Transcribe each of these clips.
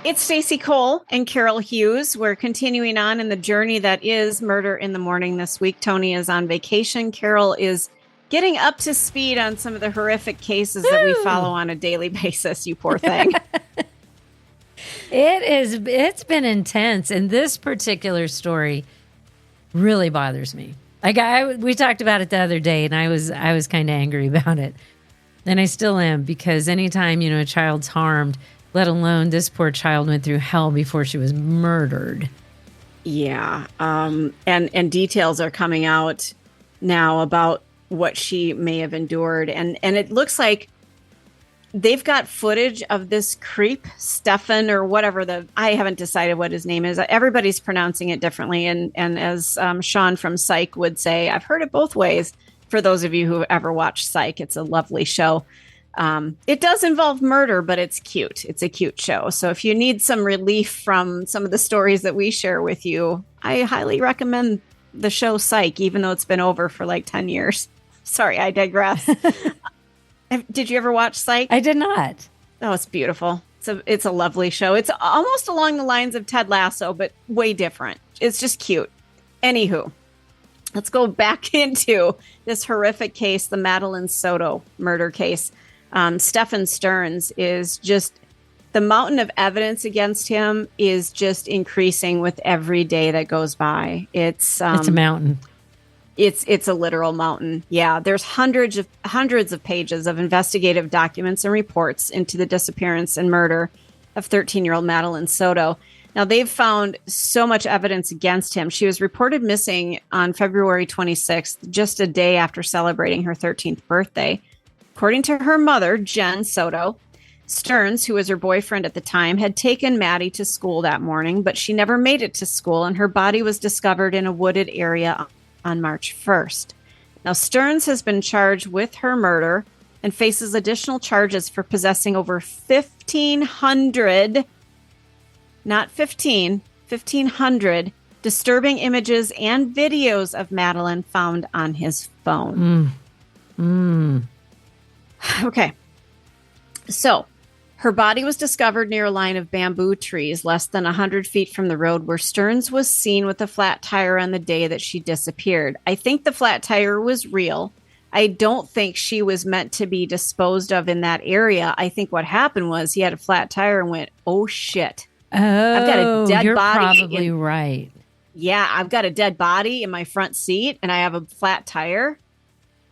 It's Stacey Cole and Carol Hughes. We're continuing on in the journey that is Murder in the Morning this week. Tony is on vacation. Carol is getting up to speed on some of the horrific cases that we follow on a daily basis, you poor thing. It's been intense, and this particular story really bothers me. We talked about it the other day, and I was kind of angry about it. And I still am, because anytime, a child's harmed, let alone this poor child went through hell before she was murdered. Yeah. And details are coming out now about what she may have endured. And it looks like they've got footage of this creep, Stephan, or whatever I haven't decided what his name is. Everybody's pronouncing it differently. And as Sean from Psych would say, I've heard it both ways. For those of you who ever watched Psych, it's a lovely show. It does involve murder, but it's cute. It's a cute show. So if you need some relief from some of the stories that we share with you, I highly recommend the show Psych, even though it's been over for like 10 years. Sorry, I digress. Did you ever watch Psych? I did not. Oh, it's beautiful. It's a lovely show. It's almost along the lines of Ted Lasso, but way different. It's just cute. Anywho, let's go back into this horrific case, the Madeline Soto murder case. Stephan Sterns is just, the mountain of evidence against him is just increasing with every day that goes by. It's a mountain. It's a literal mountain. Yeah, there's hundreds of pages of investigative documents and reports into the disappearance and murder of 13-year-old Madeline Soto. Now, they've found so much evidence against him. She was reported missing on February 26th, just a day after celebrating her 13th birthday. According to her mother, Jen Soto, Sterns, who was her boyfriend at the time, had taken Maddie to school that morning, but she never made it to school, and her body was discovered in a wooded area on March 1st. Now, Sterns has been charged with her murder and faces additional charges for possessing over 1,500, not 15, 1,500 disturbing images and videos of Madeline found on his phone. Okay. So her body was discovered near a line of bamboo trees less than 100 feet from the road where Sterns was seen with a flat tire on the day that she disappeared. I think the flat tire was real. I don't think she was meant to be disposed of in that area. I think what happened was he had a flat tire and went, oh, shit. I've got a dead you're body. Probably right. Yeah, I've got a dead body in my front seat and I have a flat tire.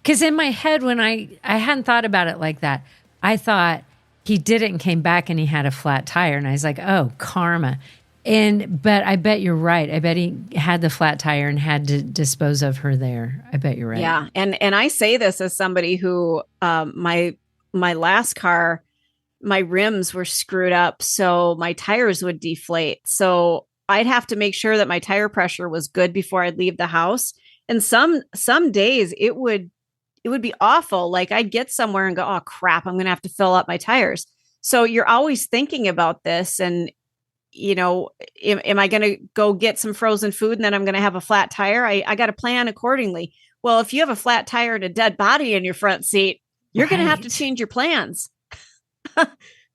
Because in my head, when I hadn't thought about it like that, I thought he did it and came back and he had a flat tire. And I was like, oh, karma. But I bet you're right. I bet he had the flat tire and had to dispose of her there. I bet you're right. Yeah. And I say this as somebody who, my last car, my rims were screwed up, so my tires would deflate. So I'd have to make sure that my tire pressure was good before I'd leave the house. And some days it would be awful. Like I'd get somewhere and go, oh crap, I'm going to have to fill up my tires. So you're always thinking about this. And, am I going to go get some frozen food and then I'm going to have a flat tire? I got to plan accordingly. Well, if you have a flat tire and a dead body in your front seat, you're going to have to change your plans.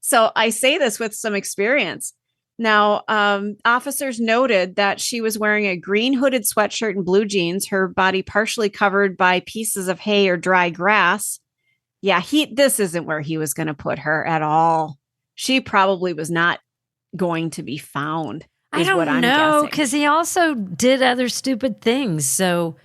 So I say this with some experience. Now, officers noted that she was wearing a green hooded sweatshirt and blue jeans, her body partially covered by pieces of hay or dry grass. Yeah, this isn't where he was going to put her at all. She probably was not going to be found. I don't know, because he also did other stupid things. So,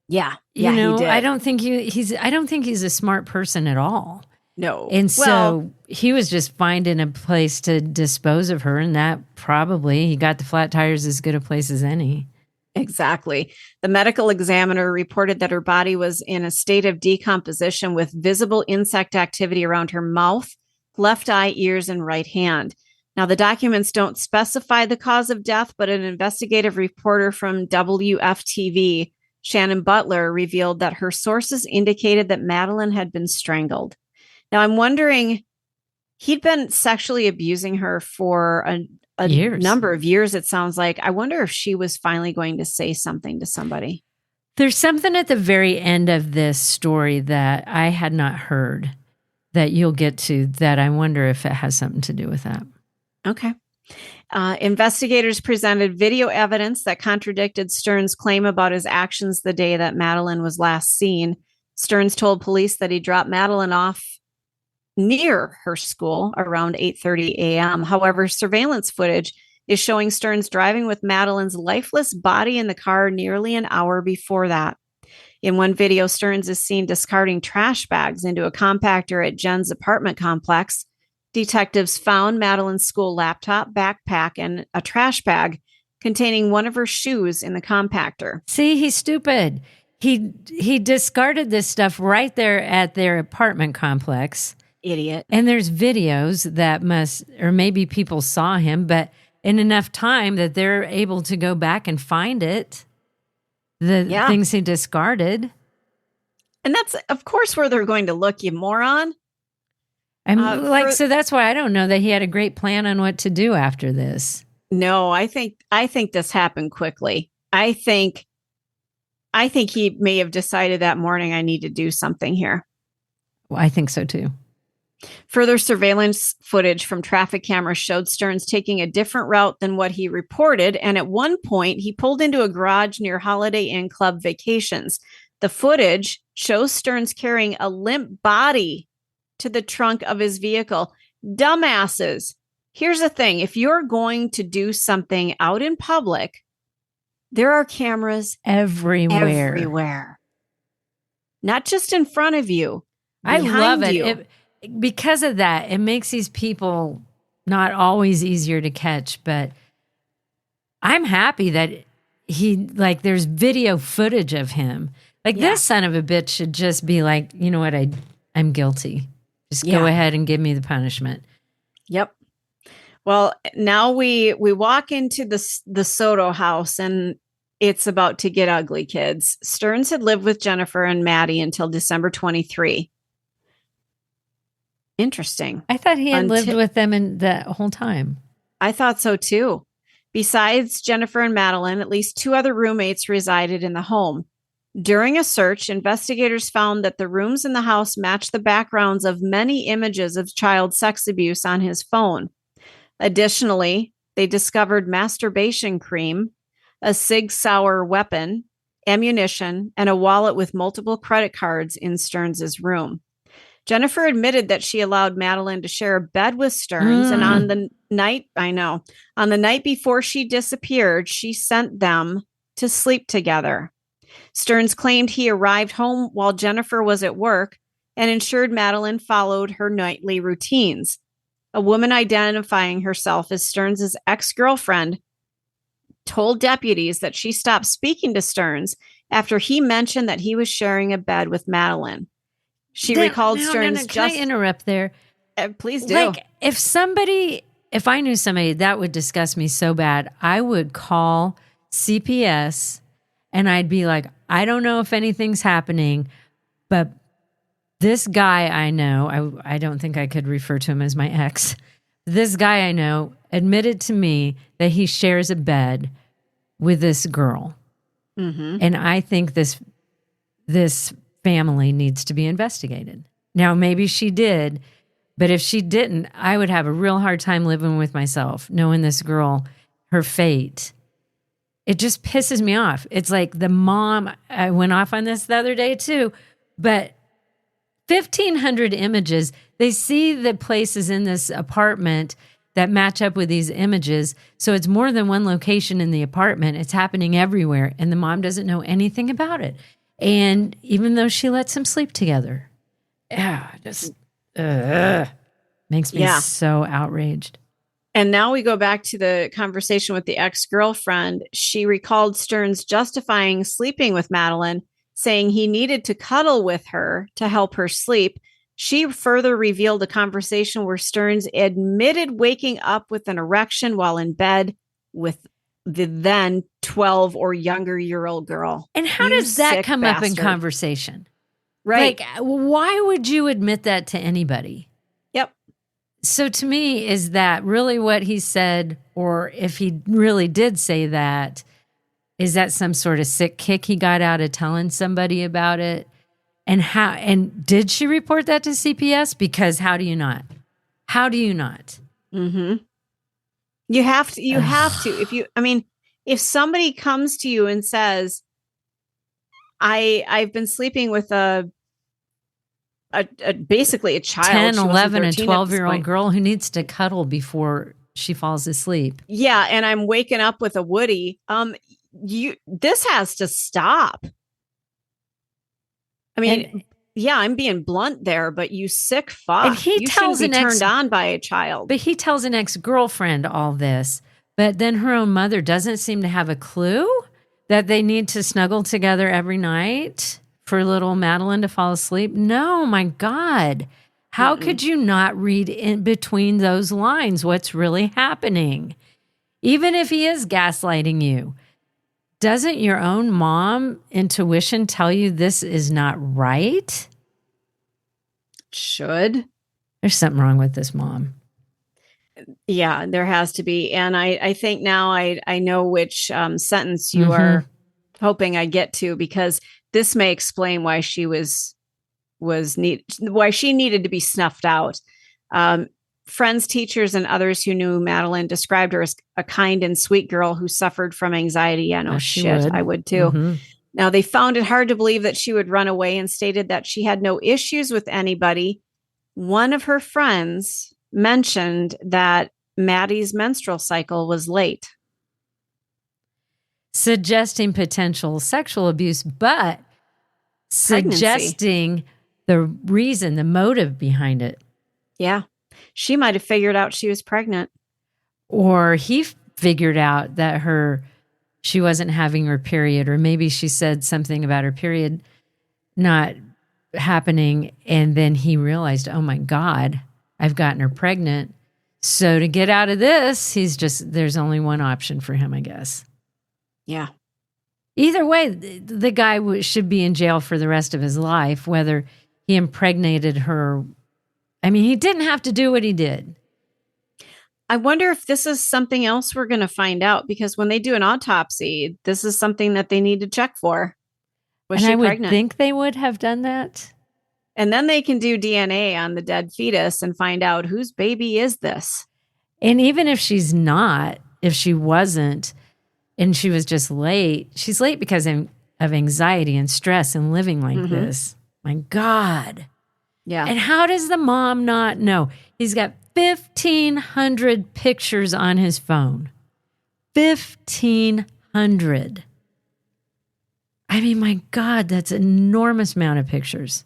yeah, he did. I don't think he's a smart person at all. No. And so he was just finding a place to dispose of her, and that probably he got the flat tires as good a place as any. Exactly. The medical examiner reported that her body was in a state of decomposition with visible insect activity around her mouth, left eye, ears, and right hand. Now, the documents don't specify the cause of death, but an investigative reporter from WFTV, Shannon Butler, revealed that her sources indicated that Madeline had been strangled. Now, I'm wondering, he'd been sexually abusing her for a number of years, it sounds like. I wonder if she was finally going to say something to somebody. There's something at the very end of this story that I had not heard that you'll get to that I wonder if it has something to do with that. Okay. Investigators presented video evidence that contradicted Sterns' claim about his actions the day that Madeline was last seen. Sterns told police that he dropped Madeline off near her school around 8:30 a.m. However, surveillance footage is showing Sterns driving with Madeline's lifeless body in the car nearly an hour before that. In one video, Sterns is seen discarding trash bags into a compactor at Jen's apartment complex. Detectives found Madeline's school laptop, backpack, and a trash bag containing one of her shoes in the compactor. See, he's stupid. He discarded this stuff right there at their apartment complex. Idiot. And there's videos that must, or maybe people saw him, but in enough time that they're able to go back and find it. The things he discarded. And that's, of course, where they're going to look, you moron. So that's why I don't know that he had a great plan on what to do after this. No, I think this happened quickly. I think he may have decided that morning, I need to do something here. Well, I think so too. Further surveillance footage from traffic cameras showed Sterns taking a different route than what he reported. And at one point, he pulled into a garage near Holiday Inn Club Vacations. The footage shows Sterns carrying a limp body to the trunk of his vehicle. Dumbasses. Here's the thing. If you're going to do something out in public, there are cameras everywhere. Not just in front of you. I love it. Because of that, it makes these people not always easier to catch, but I'm happy that there's video footage of him. This son of a bitch should just be like, you know what, I'm guilty. Just go ahead and give me the punishment. Yep. Well, now we walk into the Soto house, and it's about to get ugly, kids. Sterns had lived with Jennifer and Maddie until December 23. Interesting. I thought he had lived with them in the whole time. I thought so too. Besides Jennifer and Madeline, at least 2 other roommates resided in the home. During a search, investigators found that the rooms in the house matched the backgrounds of many images of child sex abuse on his phone. Additionally, they discovered masturbation cream, a Sig Sauer weapon, ammunition, and a wallet with multiple credit cards in Sterns' room. Jennifer admitted that she allowed Madeline to share a bed with Sterns, and on the night before she disappeared, she sent them to sleep together. Sterns claimed he arrived home while Jennifer was at work and ensured Madeline followed her nightly routines. A woman identifying herself as Sterns' ex-girlfriend told deputies that she stopped speaking to Sterns after he mentioned that he was sharing a bed with Madeline. She recalled Sterns. Can I interrupt there? Please do. If I knew somebody that would disgust me so bad, I would call CPS and I'd be like, I don't know if anything's happening, but this guy I know, I don't think I could refer to him as my ex. This guy I know admitted to me that he shares a bed with this girl. Mm-hmm. And I think this family needs to be investigated. Now, maybe she did, but if she didn't, I would have a real hard time living with myself, knowing this girl, her fate. It just pisses me off. It's like the mom, I went off on this the other day too, but 1,500 images, they see the places in this apartment that match up with these images. So it's more than one location in the apartment. It's happening everywhere. And the mom doesn't know anything about it. And even though she lets them sleep together, just makes me so outraged. And now we go back to the conversation with the ex-girlfriend. She recalled Sterns justifying sleeping with Madeline, saying he needed to cuddle with her to help her sleep. She further revealed a conversation where Sterns admitted waking up with an erection while in bed with the then 12 or younger year old girl. And how does that come up in conversation? Right. Like, why would you admit that to anybody? Yep. So to me, is that really what he said? Or if he really did say that, is that some sort of sick kick he got out of telling somebody about it? And did she report that to CPS? Because how do you not? How do you not? Mm-hmm. You have to. If somebody comes to you and says, I've been sleeping with basically a child, 10, she 11, wasn't a 13 at this 12-year-old point. girl who needs to cuddle before she falls asleep. Yeah, and I'm waking up with a Woody. This has to stop. I mean, yeah, I'm being blunt there, but you sick fuck. And he you tells shouldn't be turned on by a child. But he tells an ex-girlfriend all this, but then her own mother doesn't seem to have a clue that they need to snuggle together every night for little Madeline to fall asleep. No, my God. How could you not read in between those lines what's really happening? Even if he is gaslighting you, doesn't your own mom intuition tell you this is not right? Should. There's something wrong with this mom. Yeah, there has to be. And I think now I know which sentence you are hoping I get to, because this may explain why she why she needed to be snuffed out. Friends, teachers, and others who knew Madeline described her as a kind and sweet girl who suffered from anxiety. Yeah, no shit, I would too. Now, they found it hard to believe that she would run away and stated that she had no issues with anybody. One of her friends mentioned that Maddie's menstrual cycle was late, suggesting potential sexual abuse, but pregnancy. Suggesting the reason, the motive behind it. Yeah. She might have figured out she was pregnant. Or he figured out that she wasn't having her period, or maybe she said something about her period not happening, and then he realized, oh my God, I've gotten her pregnant. So to get out of this, there's only one option for him, I guess. Yeah. Either way, the guy should be in jail for the rest of his life, whether he impregnated her. I mean, he didn't have to do what he did. I wonder if this is something else we're going to find out, because when they do an autopsy, this is something that they need to check for. Was she pregnant? Would think they would have done that. And then they can do DNA on the dead fetus and find out whose baby is this. And even if she's not, if she wasn't, and she was just late, she's late because of anxiety and stress and living like this. My God. Yeah. And how does the mom not know? He's got 1,500 pictures on his phone. 1,500. I mean, my God, that's an enormous amount of pictures.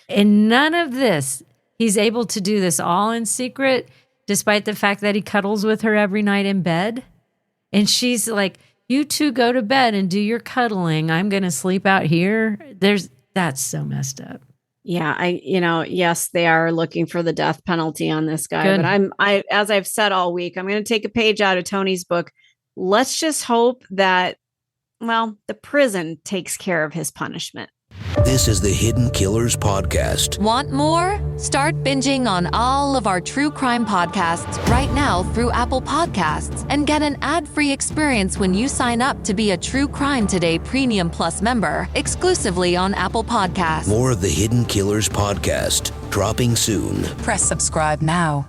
And none of this, he's able to do this all in secret, despite the fact that he cuddles with her every night in bed. And she's like, you two go to bed and do your cuddling. I'm going to sleep out here. That's so messed up. Yeah, yes, they are looking for the death penalty on this guy. Good. But as I've said all week, I'm going to take a page out of Tony's book. Let's just hope that, the prison takes care of his punishment. This is the Hidden Killers Podcast. Want more? Start binging on all of our true crime podcasts right now through Apple Podcasts, and get an ad-free experience when you sign up to be a True Crime Today Premium Plus member, exclusively on Apple Podcasts. More of the Hidden Killers Podcast, dropping soon. Press subscribe now.